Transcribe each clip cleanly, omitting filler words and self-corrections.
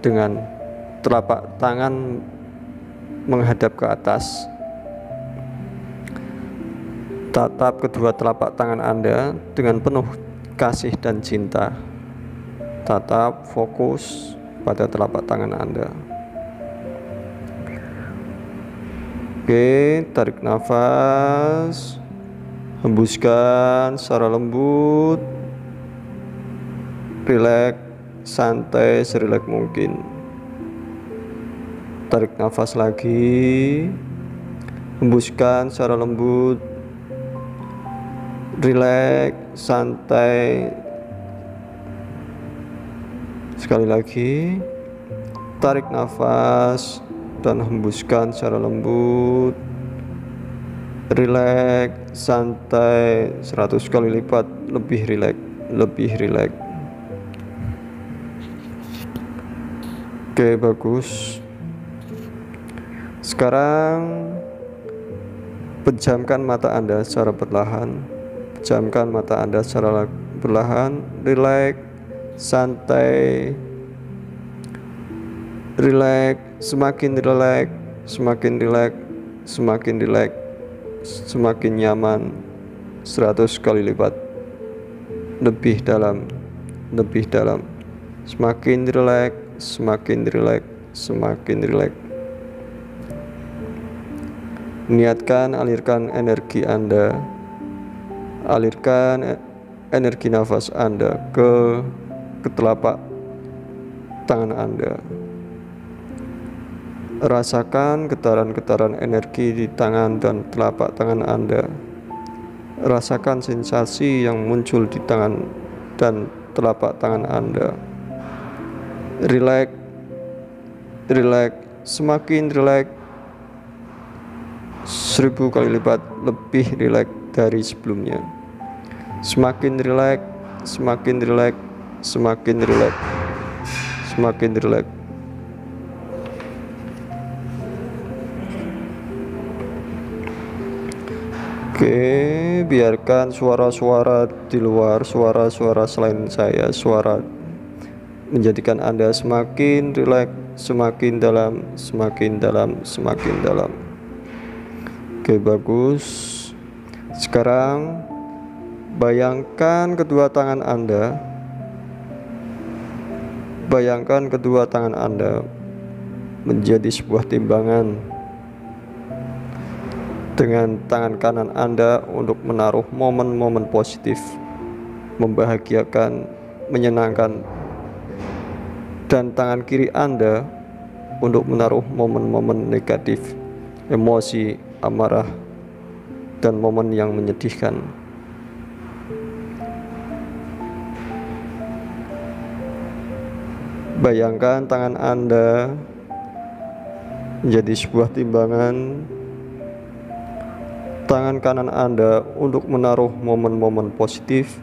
dengan telapak tangan menghadap ke atas. Tatap kedua telapak tangan Anda dengan penuh kasih dan cinta. Tatap, fokus pada telapak tangan Anda. Oke, tarik nafas, hembuskan secara lembut, rileks, santai, serileks mungkin. Tarik nafas lagi, hembuskan secara lembut, rileks, santai. Sekali lagi, tarik nafas dan hembuskan secara lembut, rileks, santai, 100 kali lipat lebih rileks, lebih rileks. Oke, bagus. Sekarang pejamkan mata Anda secara perlahan. Pejamkan mata Anda secara perlahan, rileks, santai, rileks, semakin rileks, semakin rileks, semakin rileks, semakin nyaman, 100 kali lipat lebih dalam, lebih dalam. Semakin rileks, semakin rileks, semakin rileks. Niatkan alirkan energi Anda, alirkan energi nafas Anda ke telapak tangan Anda. Rasakan getaran-getaran energi di tangan dan telapak tangan Anda. Rasakan sensasi yang muncul di tangan dan telapak tangan Anda. Rileks, rileks, semakin rileks, 1000 kali lipat lebih rileks dari sebelumnya. Semakin rileks, semakin rileks, semakin rileks, semakin rileks. Oke, biarkan suara-suara di luar, suara-suara selain saya, suara menjadikan Anda semakin rileks, semakin dalam, semakin dalam, semakin dalam. Oke, bagus. Sekarang bayangkan kedua tangan Anda. Bayangkan kedua tangan Anda menjadi sebuah timbangan. Dengan tangan kanan Anda untuk menaruh momen-momen positif, membahagiakan, menyenangkan, dan tangan kiri Anda untuk menaruh momen-momen negatif, emosi, amarah, dan momen yang menyedihkan. Bayangkan tangan Anda menjadi sebuah timbangan, tangan kanan Anda untuk menaruh momen-momen positif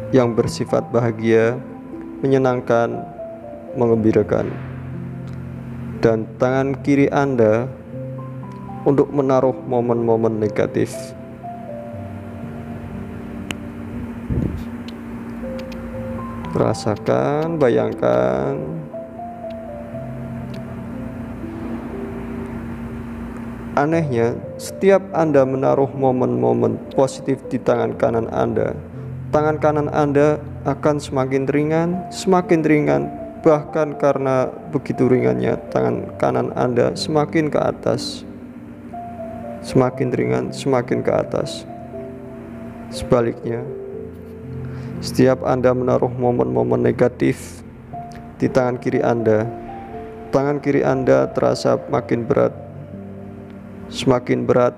yang bersifat bahagia, menyenangkan, mengembirakan, dan tangan kiri Anda untuk menaruh momen-momen negatif. Rasakan, bayangkan. Anehnya, setiap Anda menaruh momen-momen positif di tangan kanan Anda, tangan kanan Anda akan semakin ringan, bahkan karena begitu ringannya tangan kanan Anda semakin ke atas. Semakin ringan, semakin ke atas. Sebaliknya, setiap Anda menaruh momen-momen negatif di tangan kiri Anda, tangan kiri Anda terasa makin berat, semakin berat,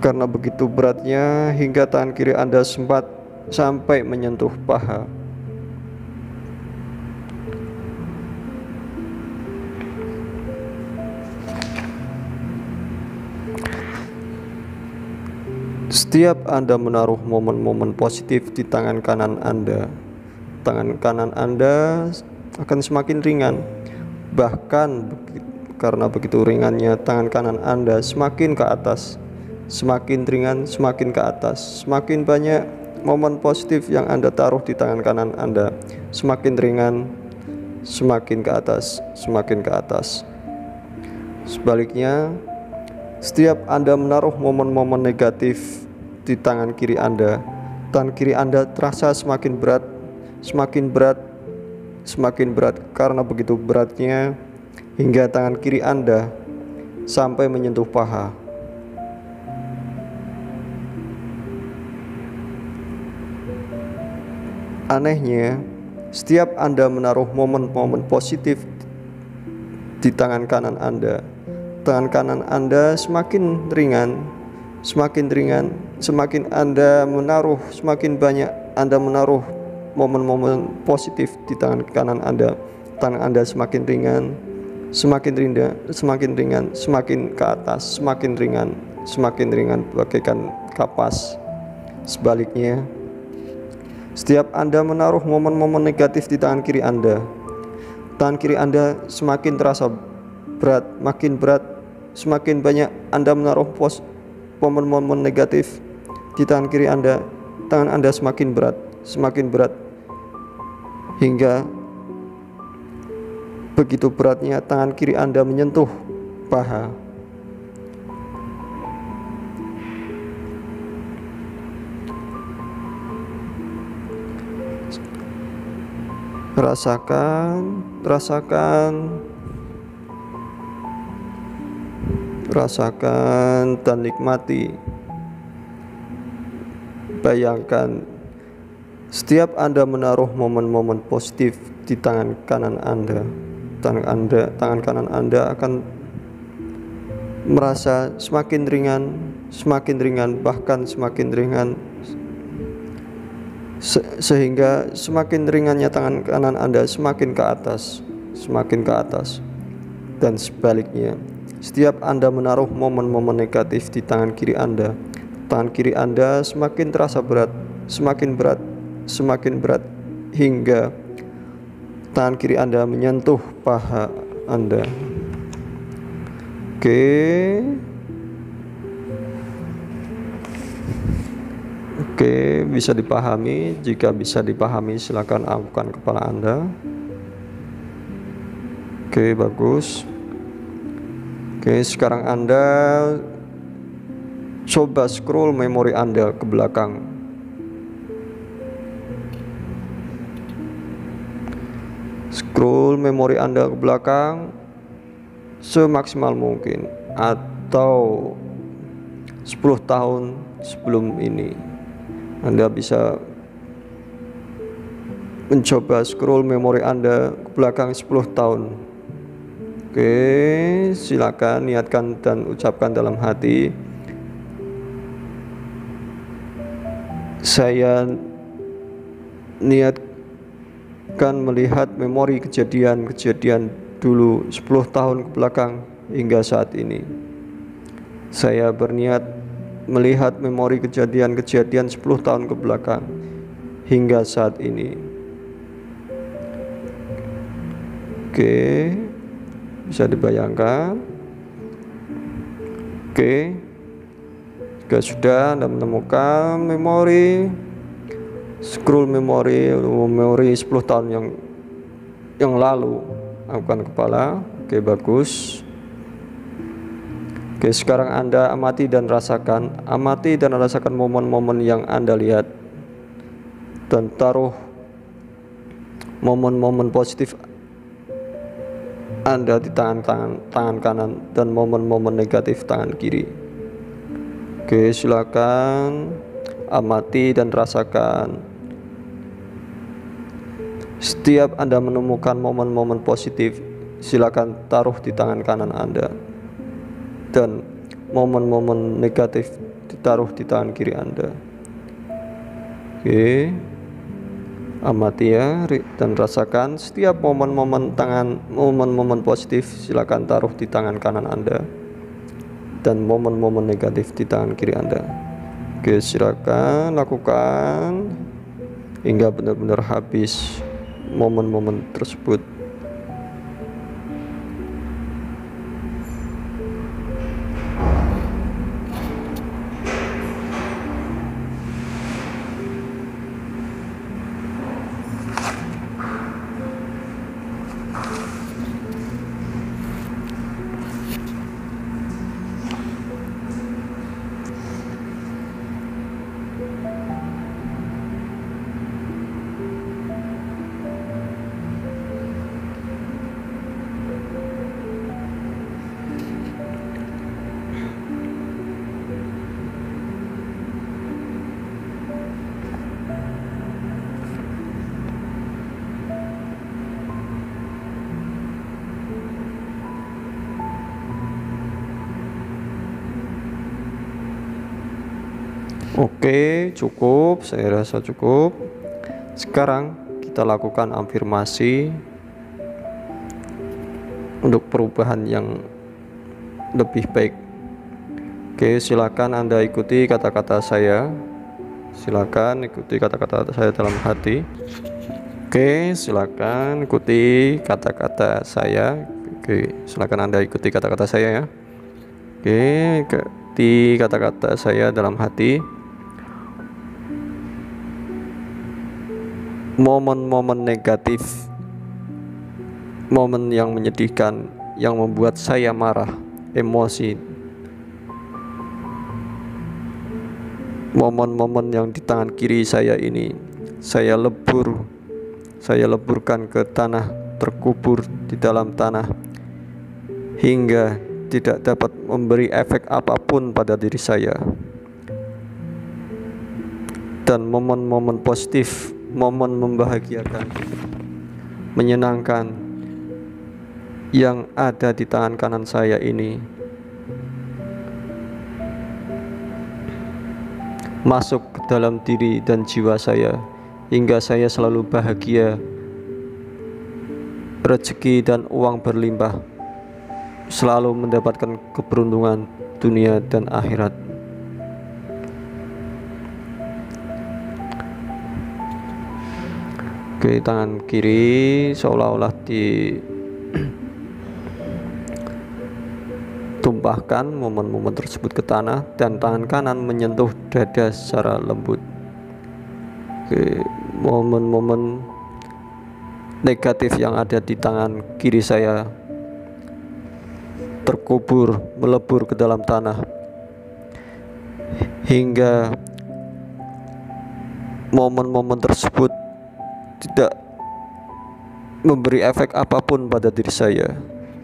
karena begitu beratnya hingga tangan kiri Anda sempat sampai menyentuh paha. Setiap Anda menaruh momen-momen positif di tangan kanan Anda, tangan kanan Anda akan semakin ringan. Bahkan karena begitu ringannya tangan kanan Anda semakin ke atas, semakin ringan, semakin ke atas. Semakin banyak momen positif yang Anda taruh di tangan kanan Anda, semakin ringan, semakin ke atas, semakin ke atas. Sebaliknya, setiap Anda menaruh momen-momen negatif di tangan kiri Anda terasa semakin berat, semakin berat, semakin berat, karena begitu beratnya hingga tangan kiri Anda sampai menyentuh paha. Anehnya, setiap Anda menaruh momen-momen positif di tangan kanan Anda semakin ringan, semakin ringan, semakin Anda menaruh, semakin banyak Anda menaruh momen-momen positif di tangan kanan tangan Anda semakin ringan, semakin ringan, semakin ke atas, semakin ringan bagaikan kapas. Sebaliknya, setiap Anda menaruh momen-momen negatif di tangan kiri Anda semakin terasa berat, makin berat, semakin banyak Anda menaruh momen-momen negatif di tangan kiri tangan Anda semakin berat, hingga begitu beratnya tangan kiri Anda menyentuh paha. Rasakan dan nikmati. Bayangkan setiap Anda menaruh momen-momen positif di tangan kanan tangan kanan Anda akan merasa semakin ringan, bahkan semakin ringan, sehingga semakin ringannya tangan kanan Anda semakin ke atas. Dan sebaliknya, setiap Anda menaruh momen-momen negatif di tangan kiri Anda semakin terasa berat, semakin berat, hingga tangan kiri Anda menyentuh paha Anda. Oke, bisa dipahami? Jika bisa dipahami, silakan angkat kepala Anda. Oke, bagus. Oke, sekarang Anda coba scroll memori Anda ke belakang. Scroll memori Anda ke belakang semaksimal mungkin, atau 10 tahun sebelum ini. Anda bisa mencoba scroll memori Anda ke belakang 10 tahun. Oke, silakan niatkan dan ucapkan dalam hati, saya niatkan melihat memori kejadian dulu 10 tahun ke belakang hingga saat ini. Saya berniat melihat memori kejadian 10 tahun ke belakang hingga saat ini. Oke, bisa dibayangkan. Oke, jika sudah Anda menemukan memori, scroll memori 10 tahun yang lalu, angkat kepala. Oke, bagus. Oke, sekarang Anda amati dan rasakan momen-momen yang Anda lihat, dan taruh momen-momen positif Anda di tangan kanan dan momen-momen negatif tangan kiri. Oke, silakan amati dan rasakan. Setiap Anda menemukan momen-momen positif, silakan taruh di tangan kanan Anda, dan momen-momen negatif ditaruh di tangan kiri Anda. Oke, amati ya dan rasakan setiap momen-momen positif silakan taruh di tangan kanan Anda, dan momen-momen negatif di tangan kiri Anda. Oke, silakan lakukan hingga benar-benar habis momen-momen tersebut. Oke, cukup, saya rasa cukup. Sekarang kita lakukan afirmasi untuk perubahan yang lebih baik. Oke, silakan Anda ikuti kata-kata saya. Silakan ikuti kata-kata saya dalam hati. Oke, silakan ikuti kata-kata saya. Oke, silakan Anda ikuti kata-kata saya ya. Oke, ikuti kata-kata saya dalam hati. Momen-momen negatif, momen yang menyedihkan, yang membuat saya marah, emosi, momen-momen yang di tangan kiri saya ini saya leburkan ke tanah, terkubur di dalam tanah hingga tidak dapat memberi efek apapun pada diri saya. Dan momen-momen positif, momen membahagiakan, menyenangkan yang ada di tangan kanan saya ini masuk ke dalam diri dan jiwa saya hingga saya selalu bahagia, rezeki dan uang berlimpah, selalu mendapatkan keberuntungan dunia dan akhirat. Oke, tangan kiri seolah-olah ditumpahkan momen-momen tersebut ke tanah dan tangan kanan menyentuh dada secara lembut. Oke, momen-momen negatif yang ada di tangan kiri saya terkubur, melebur ke dalam tanah hingga momen-momen tersebut tidak memberi efek apapun pada diri saya,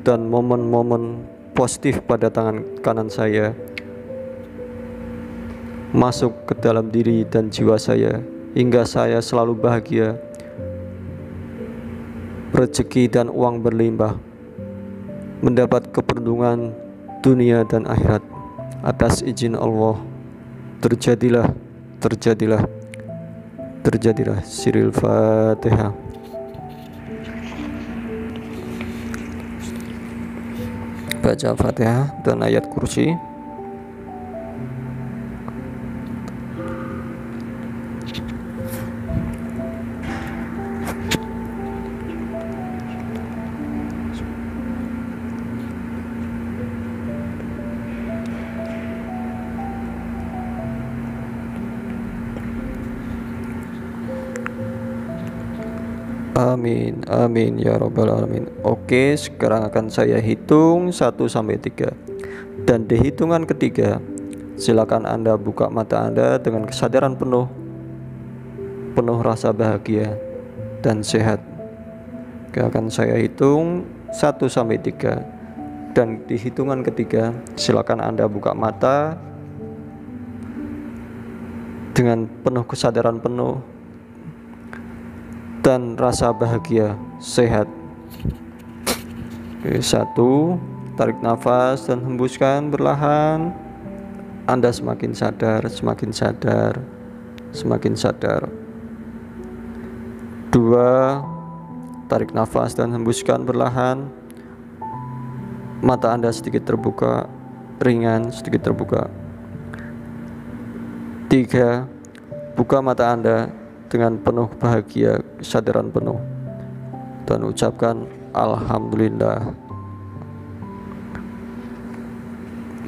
dan momen-momen positif pada tangan kanan saya masuk ke dalam diri dan jiwa saya hingga saya selalu bahagia, rezeki dan uang berlimpah, mendapat keberuntungan dunia dan akhirat. Atas izin Allah, terjadilah Siril Fatihah. Baca Fatihah dan ayat kursi. Amin, amin ya robbal alamin. Oke, sekarang akan saya hitung 1-3. Dan di hitungan ketiga, silakan Anda buka mata Anda dengan kesadaran penuh rasa bahagia dan sehat. Oke, akan saya hitung 1-3. Dan di hitungan ketiga, silakan Anda buka mata dengan penuh kesadaran penuh dan rasa bahagia, sehat. Oke, 1, tarik nafas dan hembuskan perlahan. Anda semakin sadar. 2, tarik nafas dan hembuskan perlahan. Mata Anda sedikit terbuka, ringan, sedikit terbuka. 3, buka mata Anda dengan penuh bahagia, kesadaran penuh, dan ucapkan Alhamdulillah.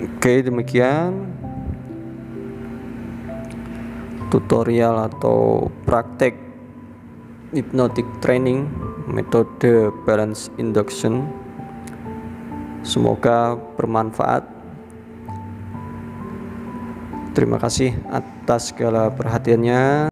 Oke, demikian tutorial atau praktek hypnotic training metode balance induction. Semoga bermanfaat. Terima kasih atas segala perhatiannya.